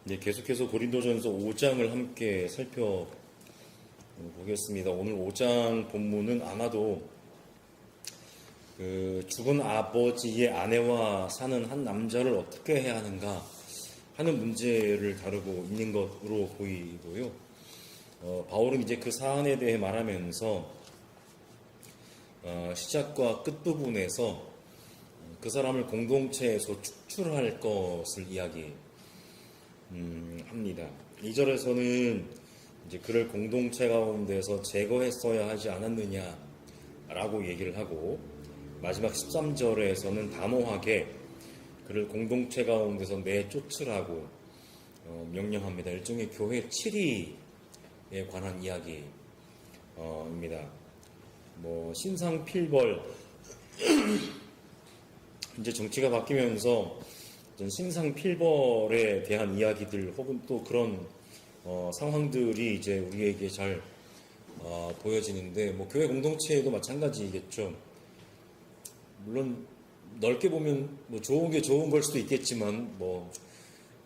네, 계속해서 고린도전서 5장을 함께 살펴보겠습니다. 오늘 5장 본문은 아마도 죽은 아버지의 아내와 사는 한 남자를 어떻게 해야 하는가 하는 문제를 다루고 있는 것으로 보이고요. 바울은 이제 그 사안에 대해 말하면서 시작과 끝부분에서 그 사람을 공동체에서 축출할 것을 합니다. 2절에서는 이제 그를 공동체 가운데서 제거했어야 하지 않았느냐라고 얘기를 하고, 마지막 13절에서는 단호하게 그를 공동체 가운데서 내쫓으라고 명령합니다. 일종의 교회 7위에 관한 이야기입니다. 신상필벌 이제 정치가 바뀌면서 신상필벌에 대한 이야기들 혹은 또 그런 상황들이 이제 우리에게 잘 보여지는데, 교회 공동체에도 마찬가지겠죠. 물론 넓게 보면 좋은 게 좋은 걸 수도 있겠지만,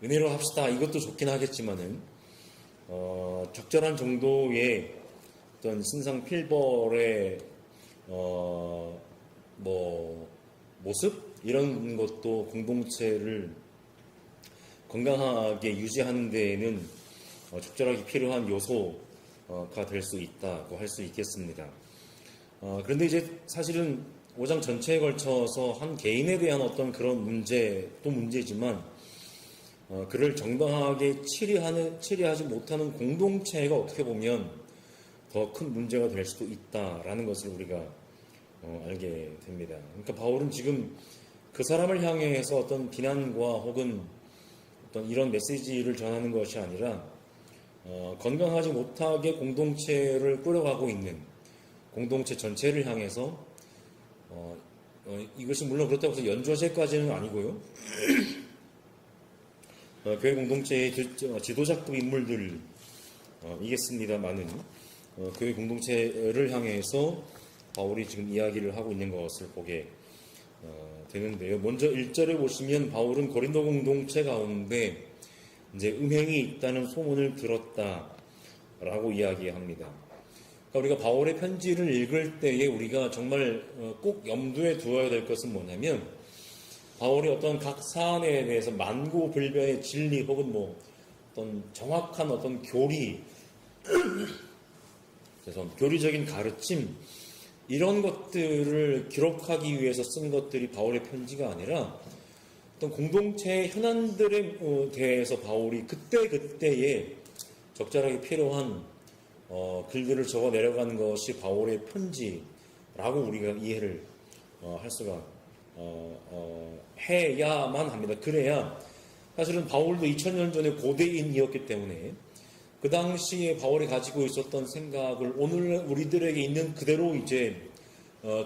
은혜로 합시다 이것도 좋긴 하겠지만은 적절한 정도의 어떤 신상필벌의 모습 이런 것도 공동체를 건강하게 유지하는 데에는 적절하게 필요한 요소가 될 수 있다고 할 수 있겠습니다. 그런데 이제 사실은 5장 전체에 걸쳐서 한 개인에 대한 어떤 그런 문제도 문제지만, 그를 정당하게 치리하지 못하는 공동체가 어떻게 보면 더 큰 문제가 될 수도 있다라는 것을 우리가 알게 됩니다. 그러니까 바울은 지금 그 사람을 향해서 어떤 비난과 혹은 어떤 이런 메시지를 전하는 것이 아니라 건강하지 못하게 공동체를 꾸려가고 있는 공동체 전체를 향해서 이것이 물론 그렇다고 해서 연좌제까지는 아니고요. 교회 공동체의 지도자급 인물들이겠습니다만은 교회 공동체를 향해서 바울이 지금 이야기를 하고 있는 것을 보게 되는데요. 먼저 1절에 보시면 바울은 고린도 공동체 가운데 이제 음행이 있다는 소문을 들었다라고 이야기합니다. 그러니까 우리가 바울의 편지를 읽을 때에 우리가 정말 꼭 염두에 두어야 될 것은 뭐냐면, 바울이 어떤 각 사안에 대해서 만고불변의 진리 혹은 어떤 정확한 어떤 교리적인 가르침 이런 것들을 기록하기 위해서 쓴 것들이 바울의 편지가 아니라 어떤 공동체의 현안들에 대해서 바울이 그때그때에 적절하게 필요한 글들을 적어 내려가는 것이 바울의 편지라고 우리가 이해를 할 수가 해야만 합니다. 그래야 사실은 바울도 2000년 전에 고대인이었기 때문에 그 당시에 바울이 가지고 있었던 생각을 오늘 우리들에게 있는 그대로 이제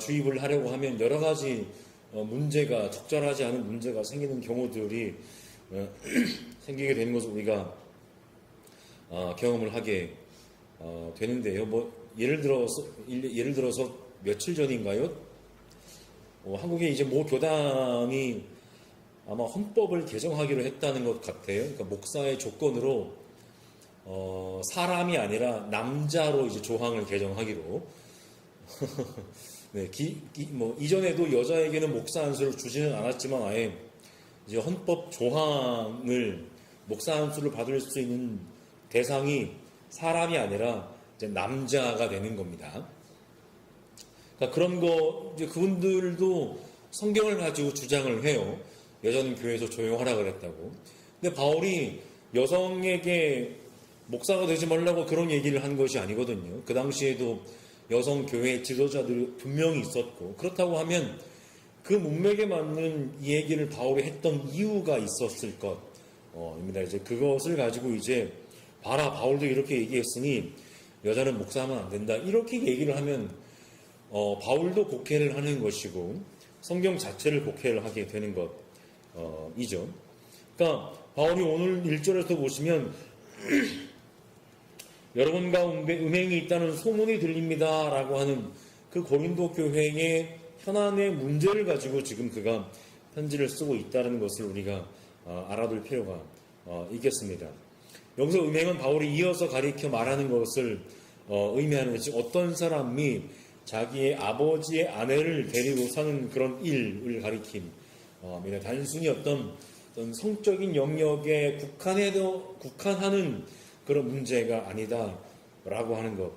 주입을 하려고 하면 여러 가지 문제가, 적절하지 않은 문제가 생기는 경우들이 생기게 되는 것을 우리가 경험을 하게 되는데요. 예를 들어서 며칠 전인가요? 한국의 이제 모 교단이 아마 헌법을 개정하기로 했다는 것 같아요. 그러니까 목사의 조건으로 사람이 아니라 남자로 이제 조항을 개정하기로. 네, 이전에도 여자에게는 목사 안수를 주지는 않았지만 아예 이제 헌법 조항을 목사 안수를 받을 수 있는 대상이 사람이 아니라 이제 남자가 되는 겁니다. 그러니까 그런 거 이제 그분들도 성경을 가지고 주장을 해요. 여자는 교회에서 조용하라 그랬다고. 근데 바울이 여성에게 목사가 되지 말라고 그런 얘기를 한 것이 아니거든요. 그 당시에도 여성 교회 지도자들이 분명히 있었고, 그렇다고 하면 그 문맥에 맞는 이 얘기를 바울이 했던 이유가 있었을 것입니다. 이제 그것을 가지고 이제 봐라, 바울도 이렇게 얘기했으니 여자는 목사하면 안 된다, 이렇게 얘기를 하면 바울도 곡해를 하는 것이고 성경 자체를 곡해를 하게 되는 것이죠. 그러니까 바울이 오늘 1절에서 보시면 여러분 가운데 음행이 있다는 소문이 들립니다 라고 하는 그 고린도 교회의 현안의 문제를 가지고 지금 그가 편지를 쓰고 있다는 것을 우리가 알아둘 필요가 있겠습니다. 여기서 음행은 바울이 이어서 가리켜 말하는 것을 의미하는 것이 어떤 사람이 자기의 아버지의 아내를 데리고 사는 그런 일을 가리킵니다. 단순히 어떤 성적인 영역에 국한하는 그런 문제가 아니다라고 하는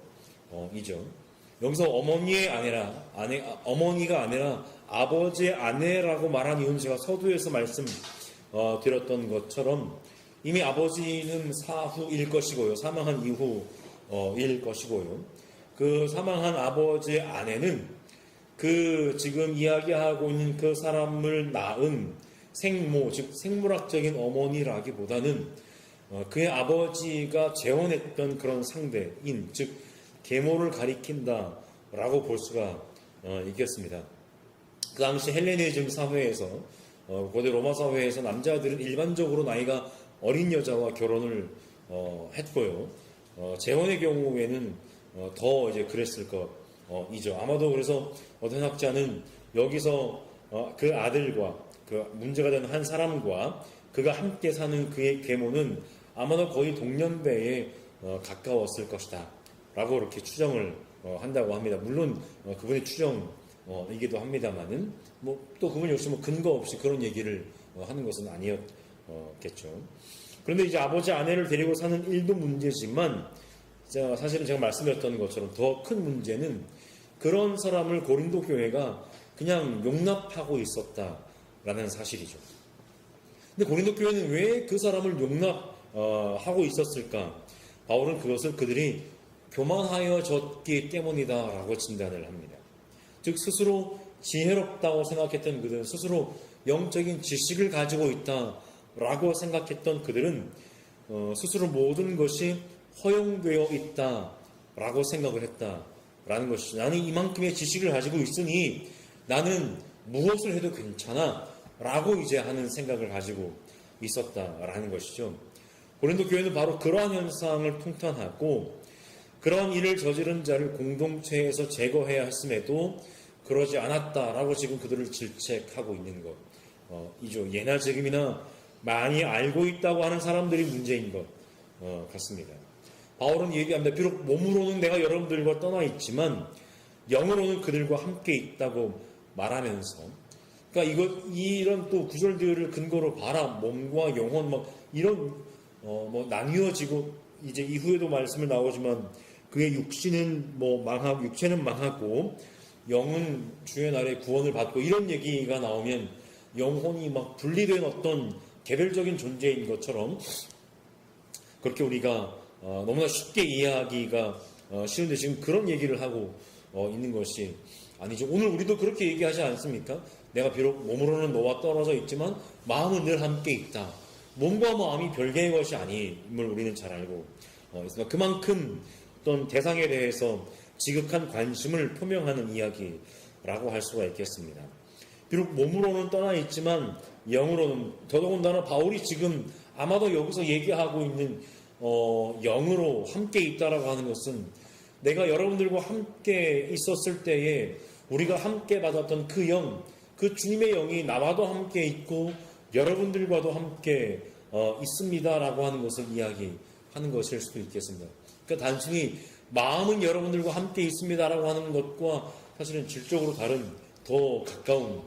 것이죠. 여기서 어머니가 아니라 아버지의 아내라고 말한 이유는 제가 서두에서 말씀드렸던 것처럼 이미 아버지는 사후일 것이고요. 사망한 이후일 것이고요. 그 사망한 아버지의 아내는 그 지금 이야기하고 있는 그 사람을 낳은 생모, 즉 생물학적인 어머니라기보다는 그의 아버지가 재혼했던 그런 상대인, 즉 계모를 가리킨다라고 볼 수가 있겠습니다. 그 당시 헬레니즘 사회에서 고대 로마 사회에서 남자들은 일반적으로 나이가 어린 여자와 결혼을 했고요. 재혼의 경우에는 더 이제 그랬을 것이죠. 아마도 그래서 어떤 학자는 여기서 그 아들과 그 문제가 되는 한 사람과 그가 함께 사는 그의 계모는 아마도 거의 동년배에 가까웠을 것이다 라고 이렇게 추정을 한다고 합니다. 물론 그분의 추정이기도 합니다만은 또 그분 역시 근거 없이 그런 얘기를 하는 것은 아니었겠죠. 그런데 이제 아버지 아내를 데리고 사는 일도 문제지만 사실은 제가 말씀드렸던 것처럼 더 큰 문제는 그런 사람을 고린도 교회가 그냥 용납하고 있었다라는 사실이죠. 근데 고린도 교회는 왜 그 사람을 용납하고 있었을까? 바울은 그것을 그들이 교만하여졌기 때문이다라고 진단을 합니다. 즉 스스로 지혜롭다고 생각했던 그들은, 스스로 영적인 지식을 가지고 있다라고 생각했던 그들은 스스로 모든 것이 허용되어 있다라고 생각을 했다라는 것이죠. 나는 이만큼의 지식을 가지고 있으니 나는 무엇을 해도 괜찮아 라고 이제 하는 생각을 가지고 있었다라는 것이죠. 고린도 교회는 바로 그러한 현상을 통탄하고 그러한 일을 저지른 자를 공동체에서 제거해야 했음에도 그러지 않았다라고 지금 그들을 질책하고 있는 것이죠. 예나 지금이나 많이 알고 있다고 하는 사람들이 문제인 것 같습니다. 바울은 얘기합니다. 비록 몸으로는 내가 여러분들과 떠나 있지만 영으로는 그들과 함께 있다고 말하면서, 그러니까 이런 또 구절들을 근거로 봐라, 몸과 영혼 이런 나뉘어지고, 이제 이후에도 말씀을 나오지만 그의 육체는 망하고 영은 주의 날에 구원을 받고, 이런 얘기가 나오면 영혼이 분리된 어떤 개별적인 존재인 것처럼 그렇게 우리가 너무나 쉽게 이해하기가 쉬운데 지금 그런 얘기를 하고 있는 것이 아니죠. 오늘 우리도 그렇게 얘기하지 않습니까? 내가 비록 몸으로는 너와 떨어져 있지만 마음은 늘 함께 있다. 몸과 마음이 별개의 것이 아님을 우리는 잘 알고 있습니다. 그만큼 어떤 대상에 대해서 지극한 관심을 표명하는 이야기라고 할 수가 있겠습니다. 비록 몸으로는 떠나 있지만 영으로는, 더더군다나 바울이 지금 아마도 여기서 얘기하고 있는 영으로 함께 있다라고 하는 것은 내가 여러분들과 함께 있었을 때에 우리가 함께 받았던 그 영, 그 주님의 영이 나와도 함께 있고 여러분들과도 함께 있습니다라고 하는 것을 이야기하는 것일 수도 있겠습니다. 그러니까 단순히 마음은 여러분들과 함께 있습니다라고 하는 것과 사실은 질적으로 다른 더 가까운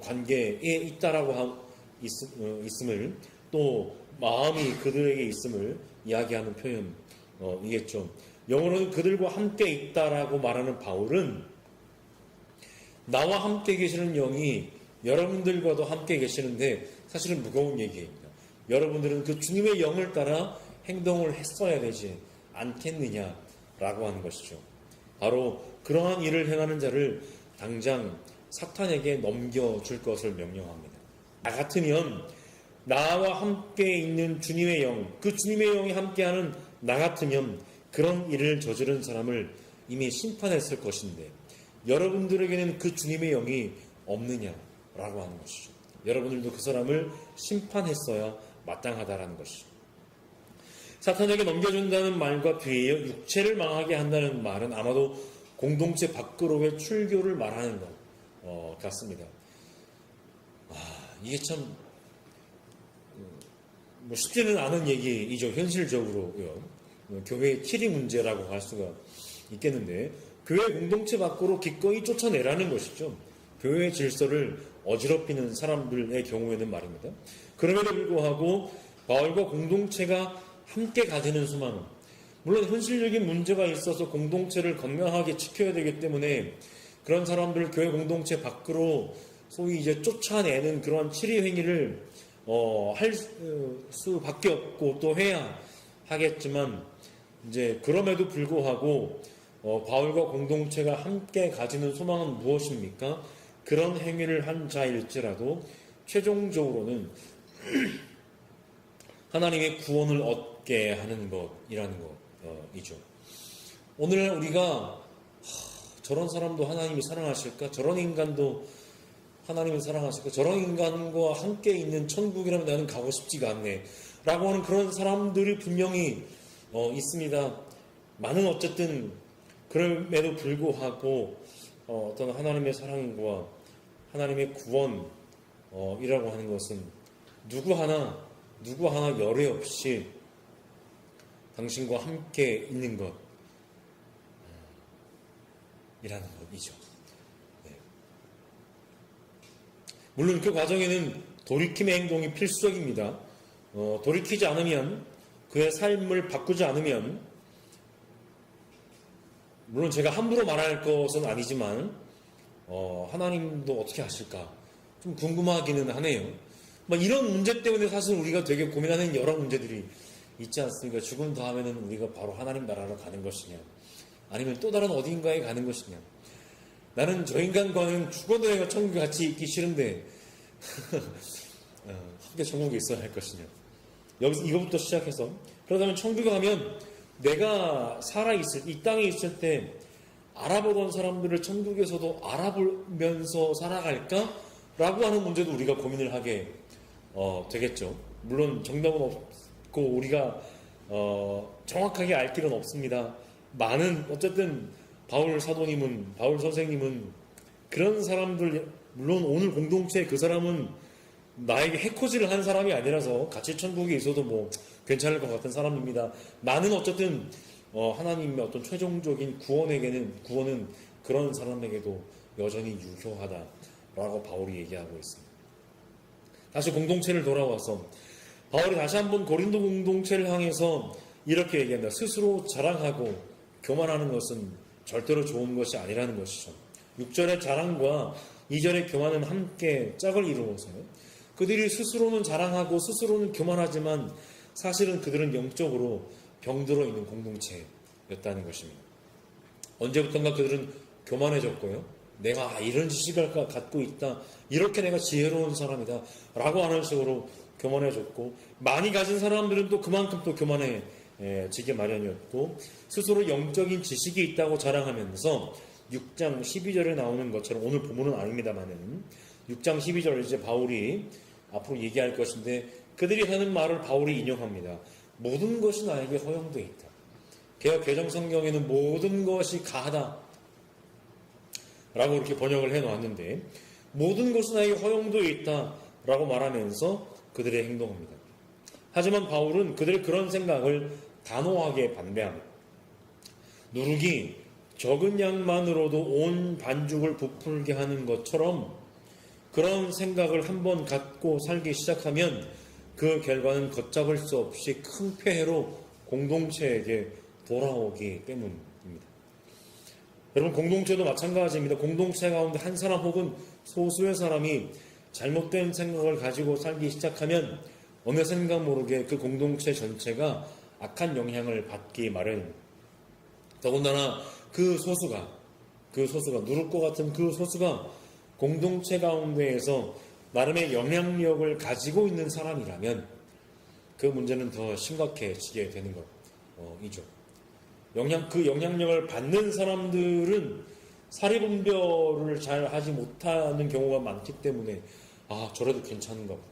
관계에 있다라고 있음을, 또 마음이 그들에게 있음을 이야기하는 표현이겠죠. 영어로는 그들과 함께 있다라고 말하는 바울은 나와 함께 계시는 영이 여러분들과도 함께 계시는데 사실은 무거운 얘기입니다. 여러분들은 그 주님의 영을 따라 행동을 했어야 되지 않겠느냐라고 하는 것이죠. 바로 그러한 일을 행하는 자를 당장 사탄에게 넘겨줄 것을 명령합니다. 나 같으면 나와 함께 있는 주님의 영, 그 주님의 영이 함께하는 나 같으면 그런 일을 저지른 사람을 이미 심판했을 것인데 여러분들에게는 그 주님의 영이 없느냐라고 하는 것이죠. 여러분들도 그 사람을 심판했어야 마땅하다라는 것이죠. 사탄에게 넘겨준다는 말과 비해요, 육체를 망하게 한다는 말은 아마도 공동체 밖으로의 출교를 말하는 것 같습니다. 이게 참 뭐 쉽지는 않은 얘기이죠. 현실적으로요. 교회의 치리 문제라고 할 수가 있겠는데, 교회 공동체 밖으로 기꺼이 쫓아내라는 것이죠. 교회의 질서를 어지럽히는 사람들의 경우에는 말입니다. 그럼에도 불구하고 바울과 공동체가 함께 가지는 소망은, 물론 현실적인 문제가 있어서 공동체를 건강하게 지켜야 되기 때문에 그런 사람들을 교회 공동체 밖으로 소위 이제 쫓아내는 그러한 치리 행위를 할 수밖에 없고 또 해야 하겠지만, 이제 그럼에도 불구하고 바울과 공동체가 함께 가지는 소망은 무엇입니까? 그런 행위를 한 자일지라도 최종적으로는 하나님의 구원을 얻게 하는 것이라는 것이죠. 오늘 우리가 저런 사람도 하나님이 사랑하실까? 저런 인간도 하나님이 사랑하실까? 저런 인간과 함께 있는 천국이라면 나는 가고 싶지가 않네 라고 하는 그런 사람들이 분명히 있습니다. 많은 어쨌든 그럼에도 불구하고 어떤 하나님의 사랑과 하나님의 구원이라고 하는 것은 누구 하나 열애 없이 당신과 함께 있는 것 이라는 것이죠. 네. 물론 그 과정에는 돌이킴의 행동이 필수적입니다. 돌이키지 않으면, 그의 삶을 바꾸지 않으면, 물론 제가 함부로 말할 것은 아니지만 하나님도 어떻게 하실까 좀 궁금하기는 하네요. 이런 문제 때문에 사실 우리가 되게 고민하는 여러 문제들이 있지 않습니까? 죽음 다음에는 우리가 바로 하나님 나라로 가는 것이냐, 아니면 또 다른 어딘가에 가는 것이냐. 나는 저 인간과는 죽어도 내가 천국에 같이 있기 싫은데 함께 천국에 있어야 할 것이냐. 여기서 이것부터 시작해서, 그러다면 천국에 가면 내가 살아있을, 이 땅에 있을 때 알아보던 사람들을 천국에서도 알아보면서 살아갈까? 라고 하는 문제도 우리가 고민을 하게 되겠죠. 물론 정답은 없고 우리가 정확하게 알 길은 없습니다. 많은 어쨌든 바울 선생님은 그런 사람들, 물론 오늘 공동체 그 사람은 나에게 해코지를 한 사람이 아니라서 같이 천국에 있어도 뭐 괜찮을 것 같은 사람입니다. 나는 어쨌든 하나님의 어떤 최종적인 구원은 그런 사람에게도 여전히 유효하다라고 바울이 얘기하고 있습니다. 다시 공동체를 돌아와서 바울이 다시 한번 고린도 공동체를 향해서 이렇게 얘기합니다. 스스로 자랑하고 교만하는 것은 절대로 좋은 것이 아니라는 것이죠. 6절의 자랑과 2절의 교만은 함께 짝을 이루어서요. 그들이 스스로는 자랑하고 스스로는 교만하지만 사실은 그들은 영적으로 병들어 있는 공동체였다는 것입니다. 언제부턴가 그들은 교만해졌고요. 내가 이런 지식을 갖고 있다, 이렇게 내가 지혜로운 사람이다 라고 하는 식으로 교만해졌고, 많이 가진 사람들은 또 그만큼 또 교만해지게 마련이었고, 스스로 영적인 지식이 있다고 자랑하면서 6장 12절에 나오는 것처럼, 오늘 본문은 아닙니다만은 6장 12절 이제 바울이 앞으로 얘기할 것인데, 그들이 하는 말을 바울이 인용합니다. 모든 것이 나에게 허용되어 있다. 개역 개정 성경에는 모든 것이 가하다 라고 이렇게 번역을 해놓았는데, 모든 것이 나에게 허용되어 있다 라고 말하면서 그들의 행동합니다. 하지만 바울은 그들의 그런 생각을 단호하게 반대합니다. 누룩이 적은 양만으로도 온 반죽을 부풀게 하는 것처럼 그런 생각을 한번 갖고 살기 시작하면 그 결과는 걷잡을 수 없이 큰 폐해로 공동체에게 돌아오기 때문입니다. 여러분, 공동체도 마찬가지입니다. 공동체 가운데 한 사람 혹은 소수의 사람이 잘못된 생각을 가지고 살기 시작하면 어느샌가 모르게 그 공동체 전체가 악한 영향을 받기 마련입니다. 더군다나 그 소수가 누룩과 같은 그 소수가 공동체 가운데에서 나름의 영향력을 가지고 있는 사람이라면 그 문제는 더 심각해지게 되는 것이죠. 그 영향력을 받는 사람들은 사리분별을 잘 하지 못하는 경우가 많기 때문에 저래도 괜찮은가 보다.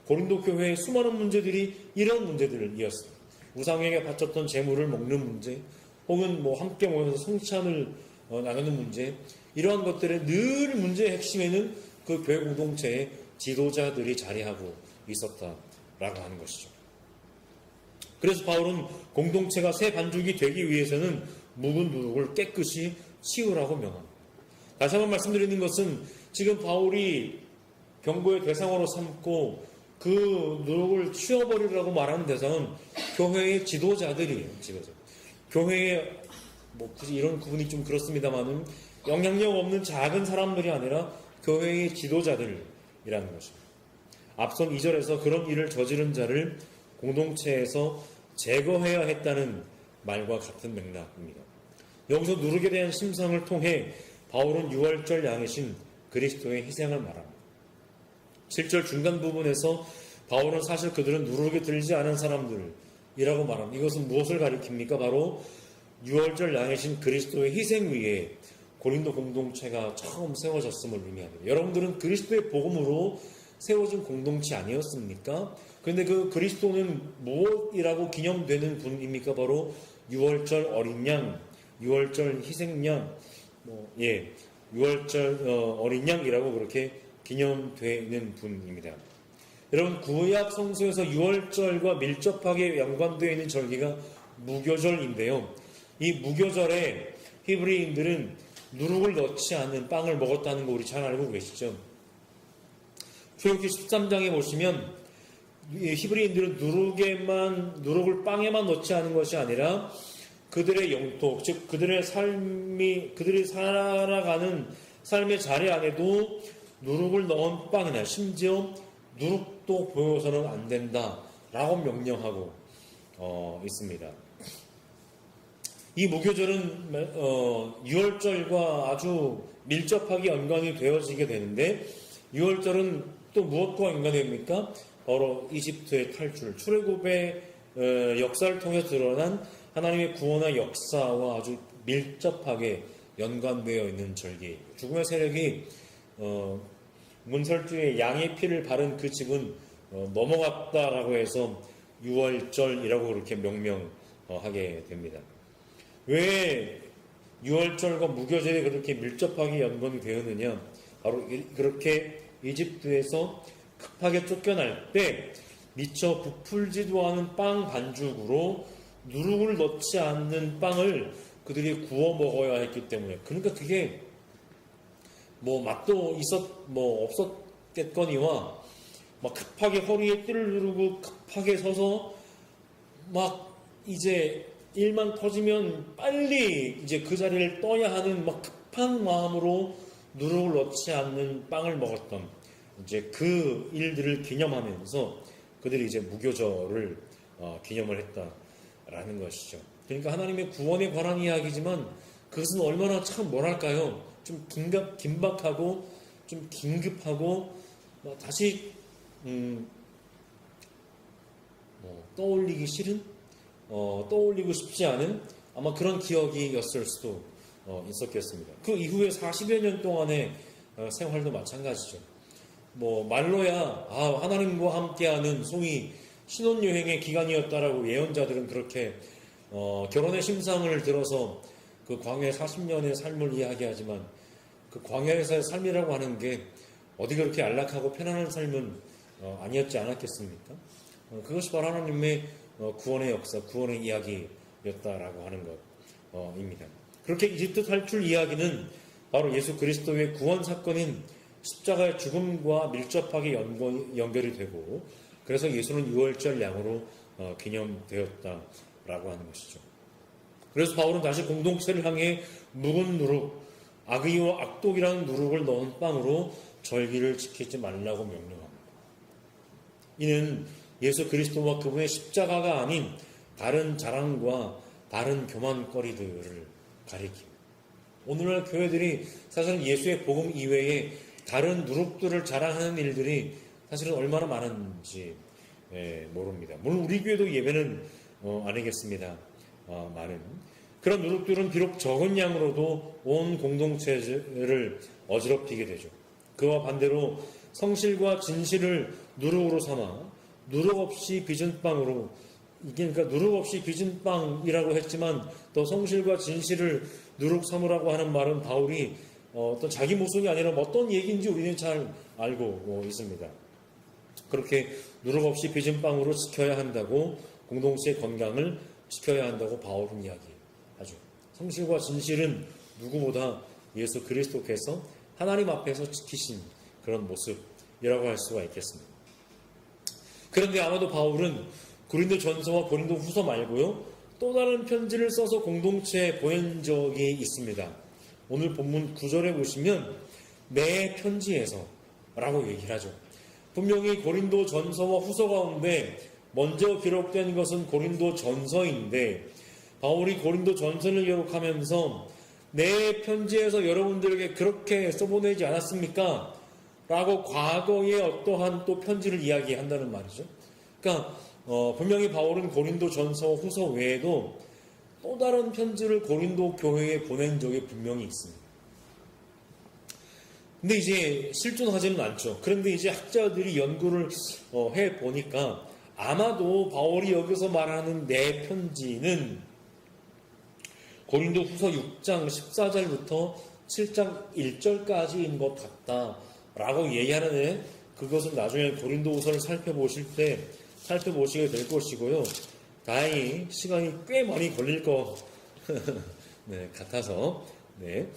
고린도 교회의 수많은 문제들이 이런 문제들이었습니다. 우상에게 바쳤던 재물을 먹는 문제, 혹은 함께 모여서 성찬을 나누는 문제, 이러한 것들의 늘 문제의 핵심에는 그 교회 공동체의 지도자들이 자리하고 있었다라고 하는 것이죠. 그래서 바울은 공동체가 새 반죽이 되기 위해서는 묵은 누룩을 깨끗이 치우라고 명합니다. 다시 한번 말씀드리는 것은 지금 바울이 경고의 대상으로 삼고 그 누룩을 치워버리라고 말하는 대상은 교회의 지도자들이에요. 교회의 굳이 이런 구분이 좀 그렇습니다만은 영향력 없는 작은 사람들이 아니라 교회의 지도자들이라는 것입니다. 앞선 2절에서 그런 일을 저지른 자를 공동체에서 제거해야 했다는 말과 같은 맥락입니다. 여기서 누룩에 대한 심상을 통해 바울은 유월절 양이신 그리스도의 희생을 말합니다. 7절 중간 부분에서 바울은 사실 그들은 누룩에 들지 않은 사람들이라고 말합니다. 이것은 무엇을 가리킵니까? 바로 유월절 양이신 그리스도의 희생 위에 고린도 공동체가 처음 세워졌음을 의미합니다. 여러분들은 그리스도의 복음으로 세워진 공동체 아니었습니까? 그런데 그 그리스도는 무엇이라고 기념되는 분입니까? 바로 유월절 어린 양, 유월절 희생양, 유월절 어린 양이라고 그렇게 기념되는 분입니다. 여러분, 구약 성서에서 유월절과 밀접하게 연관되어 있는 절기가 무교절인데요. 이 무교절에 히브리인들은 누룩을 넣지 않는 빵을 먹었다는 거 우리 잘 알고 계시죠? 출애굽기 13장에 보시면 히브리인들은 누룩을 빵에만 넣지 않은 것이 아니라 그들의 영토, 즉 그들이 살아가는 삶의 자리 안에도 누룩을 넣은 빵이나 심지어 누룩도 보여서는 안 된다라고 명령하고 있습니다. 이 무교절은 유월절과 아주 밀접하게 연관이 되어지게 되는데, 유월절은 또 무엇과 연관이 됩니까? 바로 이집트의 탈출, 출애굽의 역사를 통해 드러난 하나님의 구원의 역사와 아주 밀접하게 연관되어 있는 절기. 죽음의 세력이 문설주에 양의 피를 바른 그 집은 넘어갔다라고 해서 유월절이라고 그렇게 명명하게 됩니다. 왜 유월절과 무교절이 그렇게 밀접하게 연관이 되었느냐? 바로 그렇게 이집트에서 급하게 쫓겨날 때 미처 부풀지도 않은 빵 반죽으로 누룩을 넣지 않는 빵을 그들이 구워 먹어야 했기 때문에, 그러니까 그게 맛도 없었겠거니와 급하게 허리에 띠를 누르고 급하게 서서 이제 일만 터지면 빨리 이제 그 자리를 떠야 하는 급한 마음으로 누룩을 넣지 않는 빵을 먹었던 이제 그 일들을 기념하면서 그들이 이제 무교절을 기념을 했다라는 것이죠. 그러니까 하나님의 구원에 관한 이야기지만 그것은 얼마나 참 뭐랄까요? 좀 긴박하고 좀 긴급하고 다시 떠올리기 싫은 떠올리고 싶지 않은 아마 그런 기억이었을 수도 있었겠습니다. 그 이후에 40여 년 동안의 생활도 마찬가지죠. 말로야 하나님과 함께하는 소위 신혼여행의 기간이었다라고 예언자들은 그렇게 결혼의 심상을 들어서 그 광야 40년의 삶을 이야기하지만, 그 광야에서의 삶이라고 하는 게 어디 그렇게 안락하고 편안한 삶은 아니었지 않았겠습니까? 그것이 바로 하나님의 구원의 역사, 구원의 이야기였다라고 하는 것입니다. 그렇게 이집트 탈출 이야기는 바로 예수 그리스도의 구원 사건인 십자가의 죽음과 밀접하게 연결이 되고, 그래서 예수는 유월절 양으로 기념되었다라고 하는 것이죠. 그래서 바울은 다시 공동체를 향해 묵은 누룩, 악의와 악독이라는 누룩을 넣은 빵으로 절기를 지키지 말라고 명령합니다. 이는 예수 그리스도와 그분의 십자가가 아닌 다른 자랑과 다른 교만거리들을 가리킵니다. 오늘날 교회들이 사실은 예수의 복음 이외에 다른 누룩들을 자랑하는 일들이 사실은 얼마나 많은지 모릅니다. 물론 우리 교회도 예배는 아니겠습니다. 많은 그런 누룩들은 비록 적은 양으로도 온 공동체를 어지럽히게 되죠. 그와 반대로 성실과 진실을 누룩으로 삼아 누룩 없이 빚은 빵으로, 그러니까 누룩 없이 빚은 빵이라고 했지만 또 성실과 진실을 누룩 삼으라고 하는 말은 바울이 어떤 자기 모순이 아니라 어떤 얘기인지 우리는 잘 알고 있습니다. 그렇게 누룩 없이 빚은 빵으로 지켜야 한다고 공동체의 건강을 지켜야 한다고 바울은 이야기하죠. 성실과 진실은 누구보다 예수 그리스도께서 하나님 앞에서 지키신 그런 모습이라고 할 수가 있겠습니다. 그런데 아마도 바울은 고린도전서와 고린도후서 말고요, 또 다른 편지를 써서 공동체에 보낸 적이 있습니다. 오늘 본문 9절에 보시면 내 편지에서 라고 얘기를 하죠. 분명히 고린도전서와 후서 가운데 먼저 기록된 것은 고린도전서인데 바울이 고린도전서를 기록하면서 내 편지에서 여러분들에게 그렇게 써보내지 않았습니까? 라고 과거의 어떠한 또 편지를 이야기한다는 말이죠. 그러니까 분명히 바울은 고린도전서 후서 외에도 또 다른 편지를 고린도 교회에 보낸 적이 분명히 있습니다. 근데 이제 실존하지는 않죠. 그런데 이제 학자들이 연구를 해보니까 아마도 바울이 여기서 말하는 내 편지는 고린도 후서 6장 14절부터 7장 1절까지인 것 같다라고 얘기하는데, 그것은 나중에 고린도 후서를 살펴보시게 될 것이고요. 다행히 시간이 꽤 많이 걸릴 것 네, 같아서. 네.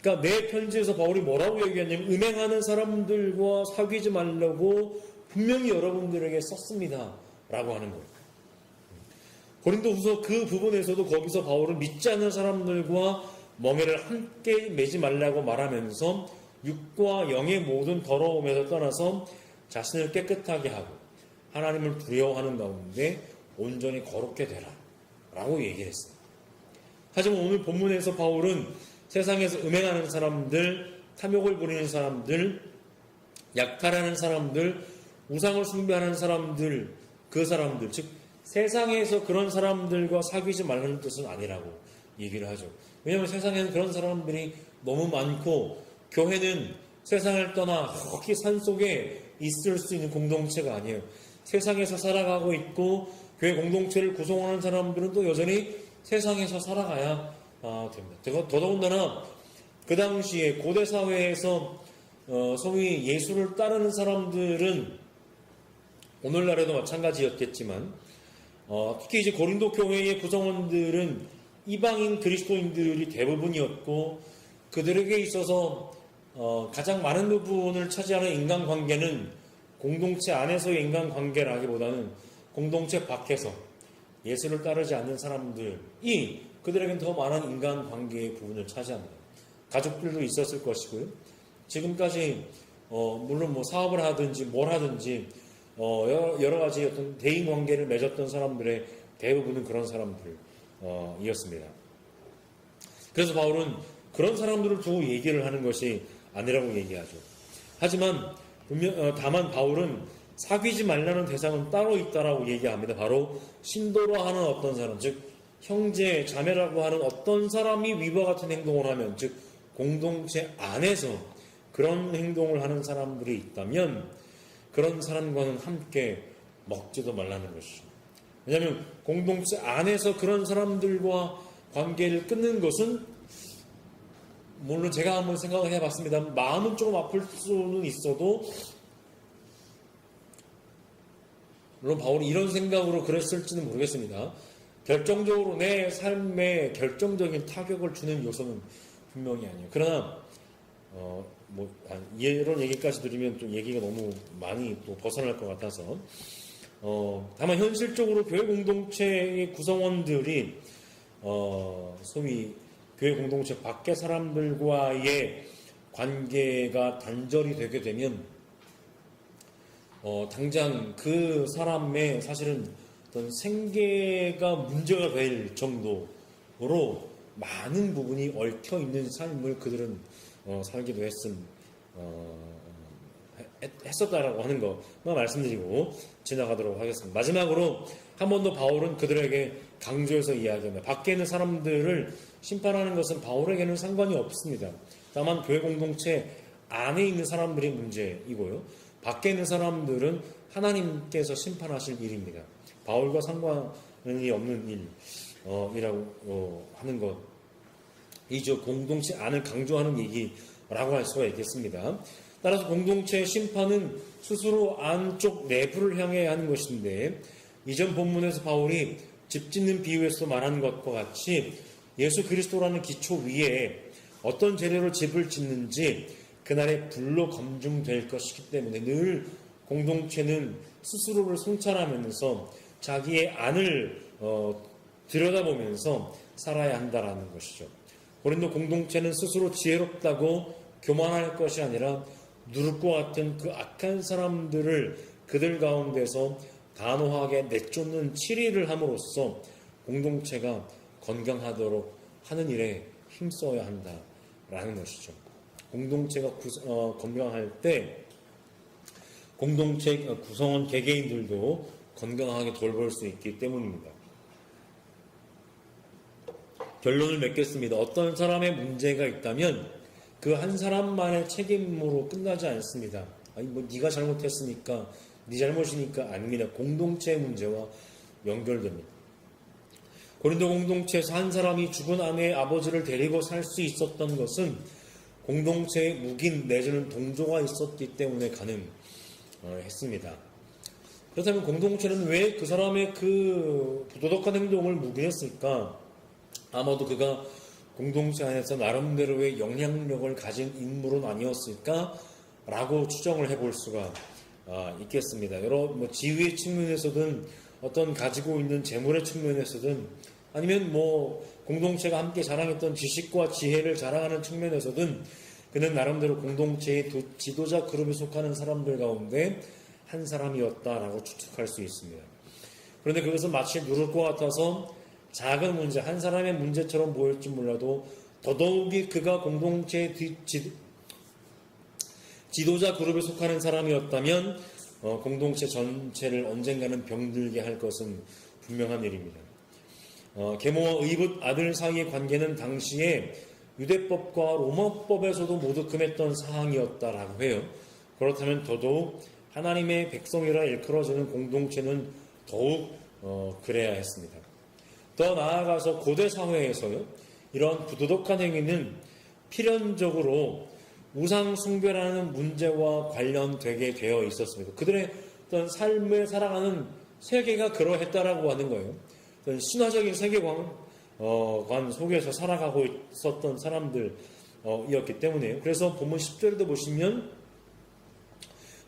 그러니까 내 편지에서 바울이 뭐라고 얘기하냐면 음행하는 사람들과 사귀지 말라고 분명히 여러분들에게 썼습니다 라고 하는 거예요. 고린도후서 그 부분에서도 거기서 바울은 믿지 않는 사람들과 멍에를 함께 매지 말라고 말하면서 육과 영의 모든 더러움에서 떠나서 자신을 깨끗하게 하고 하나님을 두려워하는 가운데 온전히 거룩게 되라 라고 얘기를 했어요. 하지만 오늘 본문에서 바울은 세상에서 음행하는 사람들, 탐욕을 부리는 사람들, 약탈하는 사람들, 우상을 숭배하는 사람들, 그 사람들, 즉 세상에서 그런 사람들과 사귀지 말라는 뜻은 아니라고 얘기를 하죠. 왜냐하면 세상에는 그런 사람들이 너무 많고 교회는 세상을 떠나 거기 산속에 있을 수 있는 공동체가 아니에요. 세상에서 살아가고 있고 교회 공동체를 구성하는 사람들은 또 여전히 세상에서 살아가야 됩니다. 더더군다나 그 당시에 고대 사회에서 소위 예수를 따르는 사람들은 오늘날에도 마찬가지였겠지만 특히 이제 고린도 교회의 구성원들은 이방인 그리스도인들이 대부분이었고 그들에게 있어서 가장 많은 부분을 차지하는 인간관계는 공동체 안에서의 인간관계라기보다는 공동체 밖에서 예수를 따르지 않는 사람들이 그들에게는 더 많은 인간관계의 부분을 차지합니다. 가족들도 있었을 것이고요. 지금까지 물론 뭐 사업을 하든지 뭘 하든지 여러 가지 어떤 대인 관계를 맺었던 사람들의 대부분은 그런 사람들이었습니다. 그래서 바울은 그런 사람들을 두고 얘기를 하는 것이 아니라고 얘기하죠. 하지만 다만 바울은 사귀지 말라는 대상은 따로 있다라고 얘기합니다. 바로 신도로 하는 어떤 사람, 즉 형제, 자매라고 하는 어떤 사람이 위와 같은 행동을 하면, 즉 공동체 안에서 그런 행동을 하는 사람들이 있다면 그런 사람과는 함께 먹지도 말라는 것이죠. 왜냐하면 공동체 안에서 그런 사람들과 관계를 끊는 것은 물론 제가 한번 생각을 해봤습니다. 마음은 조금 아플 수는 있어도 물론 바울이 이런 생각으로 그랬을지는 모르겠습니다. 결정적으로 내 삶에 결정적인 타격을 주는 요소는 분명히 아니에요. 그러나 이런 얘기까지 드리면 좀 얘기가 너무 많이 또 벗어날 것 같아서 다만 현실적으로 교회 공동체의 구성원들이 소위 교회 공동체 밖의 사람들과의 관계가 단절이 되게 되면 당장 그 사람의 사실은 어떤 생계가 문제가 될 정도로 많은 부분이 얽혀 있는 삶을 그들은 살기도 했었다라고 하는 것만 말씀드리고 지나가도록 하겠습니다. 마지막으로 한 번 더 바울은 그들에게 강조해서 이야기합니다. 밖에 있는 사람들을 심판하는 것은 바울에게는 상관이 없습니다. 다만 교회 공동체 안에 있는 사람들이 문제이고요. 밖에 있는 사람들은 하나님께서 심판하실 일입니다. 바울과 상관이 없는 일이라고 하는 것이죠. 공동체 안을 강조하는 얘기라고 할 수가 있겠습니다. 따라서 공동체의 심판은 스스로 안쪽 내부를 향해 하는 것인데 이전 본문에서 바울이 집 짓는 비유에서 말한 것과 같이 예수 그리스도라는 기초 위에 어떤 재료로 집을 짓는지 그날에 불로 검증될 것이기 때문에 늘 공동체는 스스로를 성찰하면서 자기의 안을 들여다보면서 살아야 한다라는 것이죠. 고린도 공동체는 스스로 지혜롭다고 교만할 것이 아니라 누룩과 같은 그 악한 사람들을 그들 가운데서 단호하게 내쫓는 치리를 함으로써 공동체가 건강하도록 하는 일에 힘써야 한다라는 것이죠. 공동체가 건강할 때 공동체 구성원 개개인들도 건강하게 돌볼 수 있기 때문입니다. 결론을 맺겠습니다. 어떤 사람의 문제가 있다면 그 한 사람만의 책임으로 끝나지 않습니다. 아니 뭐 네가 잘못했으니까 네 잘못이니까 아닙니다. 공동체의 문제와 연결됩니다. 고린도 공동체에서 한 사람이 죽은 아내의 아버지를 데리고 살 수 있었던 것은 공동체의 묵인 내지는 동조가 있었기 때문에 가능했습니다. 그렇다면 공동체는 왜 그 사람의 그 부도덕한 행동을 묵인했을까? 아마도 그가 공동체 안에서 나름대로의 영향력을 가진 인물은 아니었을까? 라고 추정을 해볼 수가 있겠습니다. 여러 지위의 측면에서든 어떤 가지고 있는 재물의 측면에서든 아니면 공동체가 함께 자랑했던 지식과 지혜를 자랑하는 측면에서든 그는 나름대로 공동체의 지도자 그룹에 속하는 사람들 가운데 한 사람이었다라고 추측할 수 있습니다. 그런데 그것은 마치 누를 것 같아서 작은 문제, 한 사람의 문제처럼 보일지 몰라도 더더욱이 그가 공동체의 지도자 그룹에 속하는 사람이었다면 공동체 전체를 언젠가는 병들게 할 것은 분명한 일입니다. 계모와 의붓 아들 사이의 관계는 당시에 유대법과 로마법에서도 모두 금했던 사항이었다라고 해요. 그렇다면 더더욱 하나님의 백성이라 일컬어지는 공동체는 더욱 그래야 했습니다. 더 나아가서 고대 사회에서요, 이런 부도덕한 행위는 필연적으로 우상 숭배라는 문제와 관련되게 되어 있었습니다. 그들의 어떤 삶을 살아가는 세계가 그러했다라고 하는 거예요. 어떤 신화적인 세계관 속에서 살아가고 있었던 사람들이었기 때문에요. 그래서 본문 10절에도 보시면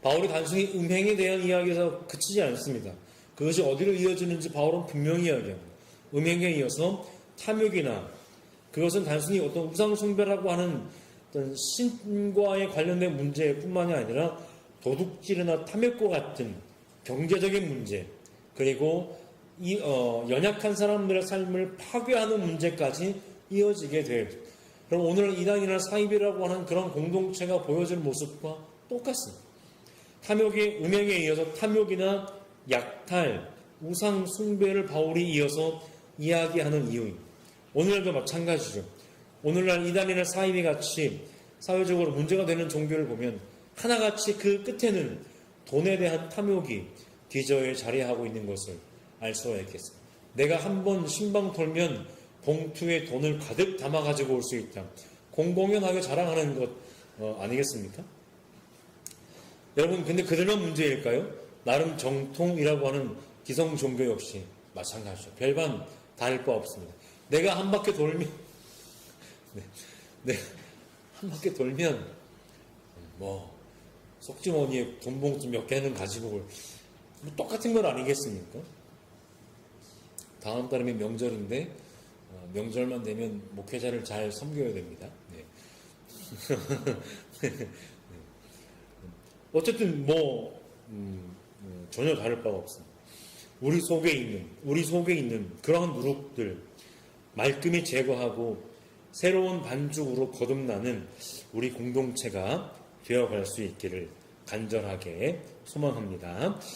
바울이 단순히 음행에 대한 이야기에서 그치지 않습니다. 그것이 어디로 이어지는지 바울은 분명히 이야기합니다. 음행에 이어서 탐욕이나 그것은 단순히 어떤 우상숭배라고 하는 어떤 신과에 관련된 문제뿐만이 아니라 도둑질이나 탐욕과 같은 경제적인 문제 그리고 연약한 사람들의 삶을 파괴하는 문제까지 이어지게 돼요. 그럼 오늘 이단이나 사입이라고 하는 그런 공동체가 보여줄 모습과 똑같습니다. 탐욕의 음행에 이어서 탐욕이나 약탈, 우상 숭배를 바울이 이어서 이야기하는 이유입니다. 오늘날도 마찬가지죠. 오늘날 이단이나 사입이 같이 사회적으로 문제가 되는 종교를 보면 하나같이 그 끝에는 돈에 대한 탐욕이 기저에 자리하고 있는 것을 알 수가 있겠습니다. 내가 한번 신방 돌면 봉투에 돈을 가득 담아 가지고 올 수 있다. 공공연하게 자랑하는 것 아니겠습니까? 여러분, 근데 그들만 문제일까요? 나름 정통이라고 하는 기성 종교 역시 마찬가지죠. 별반 다를 바 없습니다. 내가 한 바퀴 돌면 한 바퀴 돌면 속지머니에 돈 봉투 몇 개는 가지고 올 똑같은 건 아니겠습니까? 다음 달이면 명절인데 명절만 되면 목회자를 잘 섬겨야 됩니다. 네. 어쨌든 전혀 다를 바가 없습니다. 우리 속에 있는 그러한 누룩들 말끔히 제거하고 새로운 반죽으로 거듭나는 우리 공동체가 되어갈 수 있기를 간절하게 소망합니다.